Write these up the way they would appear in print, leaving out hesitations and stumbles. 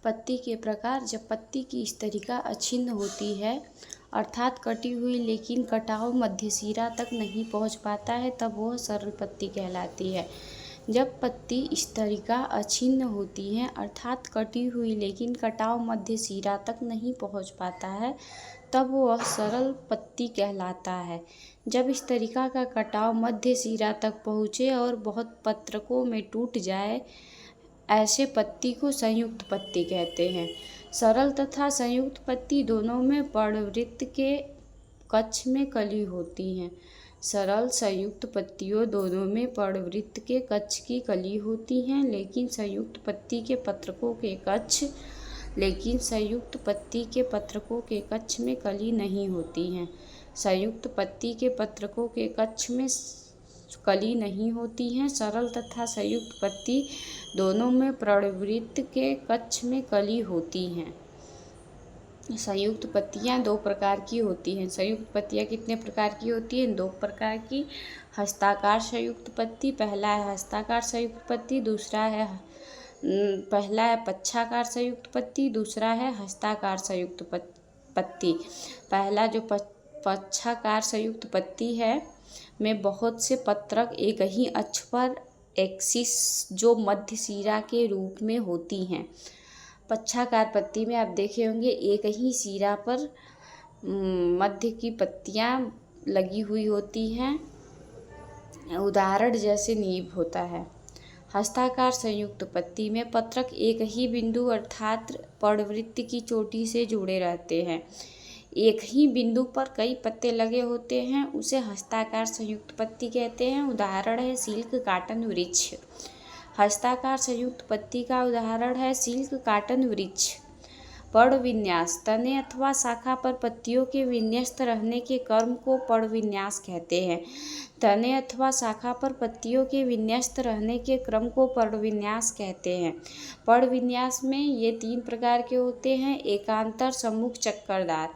पत्ती के प्रकार। जब पत्ती की स्तरिका अछिन्न होती है अर्थात कटी हुई लेकिन कटाव मध्य सिरा तक नहीं पहुंच पाता है, तब वह सरल पत्ती कहलाती है। जब पत्ती स्तरिका अछिन्न होती है अर्थात कटी हुई लेकिन कटाव मध्य सिरा तक नहीं पहुंच पाता है, तब वह सरल पत्ती कहलाता है। जब स्तरिका का कटाव मध्य सिरा तक पहुँचे और बहुत पत्रकों में टूट जाए, ऐसे पत्ती को संयुक्त पत्ती कहते हैं। सरल तथा संयुक्त पत्ती दोनों में पर्णवृत्त के कक्ष में कली होती हैं। सरल संयुक्त पत्तियों दोनों में पर्णवृत्त के कक्ष की कली होती हैं, लेकिन संयुक्त पत्ती के कक्ष में कली नहीं होती हैं। संयुक्त पत्ती के पत्रकों के कक्ष में कली नहीं होती हैं। सरल तथा संयुक्त पत्ती दोनों में पर्णवृत्त के कक्ष में कली होती हैं। संयुक्त पत्तियाँ दो प्रकार की होती हैं। संयुक्त पत्तियाँ कितने प्रकार की होती हैं? दो प्रकार की। हस्ताकार संयुक्त पत्ती, पहला है हस्ताकार संयुक्त पत्ती, पहला है पक्षाकार संयुक्त पत्ती, दूसरा है हस्ताकार संयुक्त पत्ती। पहला जो पक्षाकार संयुक्त पत्ती है में बहुत से पत्रक एक ही अक्ष पर एक्सिस जो मध्य सिरा के रूप में होती हैं। पक्षाकार पत्ती में आप देखे होंगे एक ही सिरा पर मध्य की पत्तियां लगी हुई होती हैं, उदाहरण जैसे नींब होता है। हस्ताकार संयुक्त पत्ती में पत्रक एक ही बिंदु अर्थात पर्णवृत्त की चोटी से जुड़े रहते हैं। एक ही बिंदु पर कई पत्ते लगे होते हैं, उसे हस्ताकार संयुक्त पत्ती कहते हैं। उदाहरण है सिल्क काटन वृक्ष। हस्ताकार संयुक्त पत्ती का उदाहरण है सिल्क काटन वृक्ष। पर्णविन्यास, तने अथवा शाखा पर पत्तियों के विन्यस्त रहने के क्रम को पर्णविन्यास कहते हैं। तने अथवा शाखा पर पत्तियों के विन्यस्त रहने के क्रम को पर्णविन्यास कहते हैं। पर्णविन्यास में ये तीन प्रकार के होते हैं: एकांतर, सम्मुख, चक्करदार।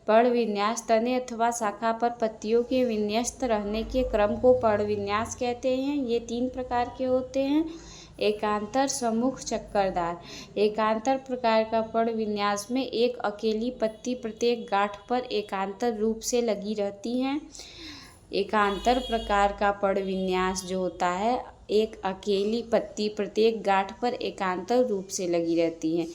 पर्णविन्यास, तने अथवा शाखा पर पत्तियों के विन्यस्त रहने के क्रम को पर्णविन्यास कहते हैं। ये तीन प्रकार के होते हैं: एकांतर, सम्मुख, चक्करदार। एकांतर प्रकार का पर्णविन्यास में एक अकेली पत्ती प्रत्येक गांठ पर एकांतर रूप से लगी रहती है। एकांतर प्रकार का पर्णविन्यास जो होता है, एक अकेली पत्ती प्रत्येक गांठ पर एकांतर रूप से लगी रहती है।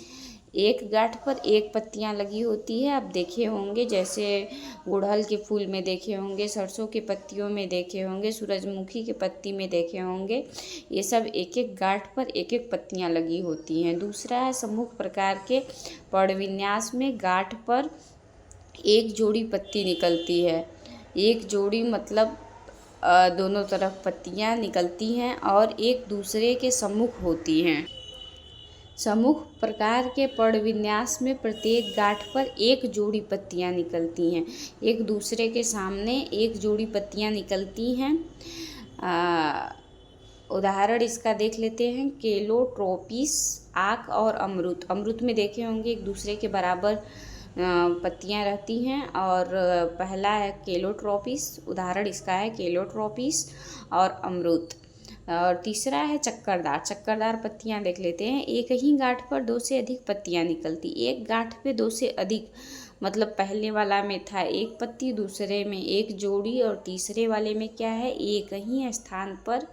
एक गांठ पर एक पत्तियां लगी होती है। आप देखे होंगे जैसे गुड़हल के फूल में देखे होंगे, सरसों के पत्तियों में देखे होंगे, सूरजमुखी के पत्ती में देखे होंगे। ये सब एक एक गांठ पर एक एक पत्तियां लगी होती हैं। दूसरा है सम्मुख प्रकार के पर्णविन्यास में गांठ पर एक जोड़ी पत्ती निकलती है। एक जोड़ी मतलब दोनों तरफ पत्तियां निकलती हैं और एक दूसरे के सम्मुख होती हैं। सम्मुख प्रकार के पर्णविन्यास में प्रत्येक गांठ पर एक जोड़ी पत्तियां निकलती हैं। एक दूसरे के सामने एक जोड़ी पत्तियां निकलती हैं। उदाहरण इसका देख लेते हैं। केलोट्रोपिस, आक और अमरूद। अमरूद में देखे होंगे एक दूसरे के बराबर पत्तियां रहती हैं। और पहला है केलोट्रोपिस, उदाहरण इसका है केलोट्रोपिस और अमरूद। और तीसरा है चक्करदार। चक्करदार पत्तियां देख लेते हैं। एक ही गांठ पर दो से अधिक पत्तियां निकलती। एक गांठ पे दो से अधिक मतलब पहले वाला में था एक पत्ती, दूसरे में एक जोड़ी और तीसरे वाले में क्या है, एक ही स्थान पर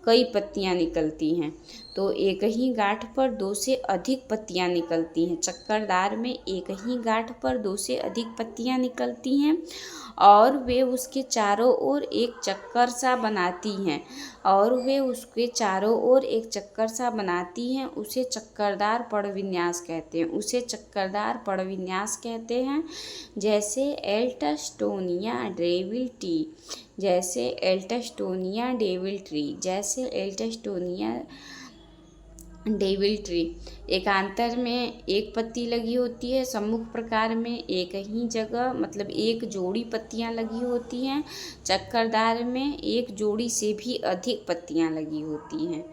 कई पत्तियां निकलती हैं। तो एक ही गांठ पर दो से अधिक पत्तियां निकलती हैं। चक्करदार में एक ही गांठ पर दो से अधिक पत्तियां निकलती हैं और वे उसके चारों ओर एक चक्कर सा बनाती हैं। उसे चक्करदार पर्णविन्यास कहते हैं। जैसे एल्टस्टोनिया डेविल ट्री। एकांतर में एक पत्ती लगी होती है। सम्मुख प्रकार में एक ही जगह मतलब एक जोड़ी पत्तियां लगी होती हैं। चक्करदार में एक जोड़ी से भी अधिक पत्तियां लगी होती हैं।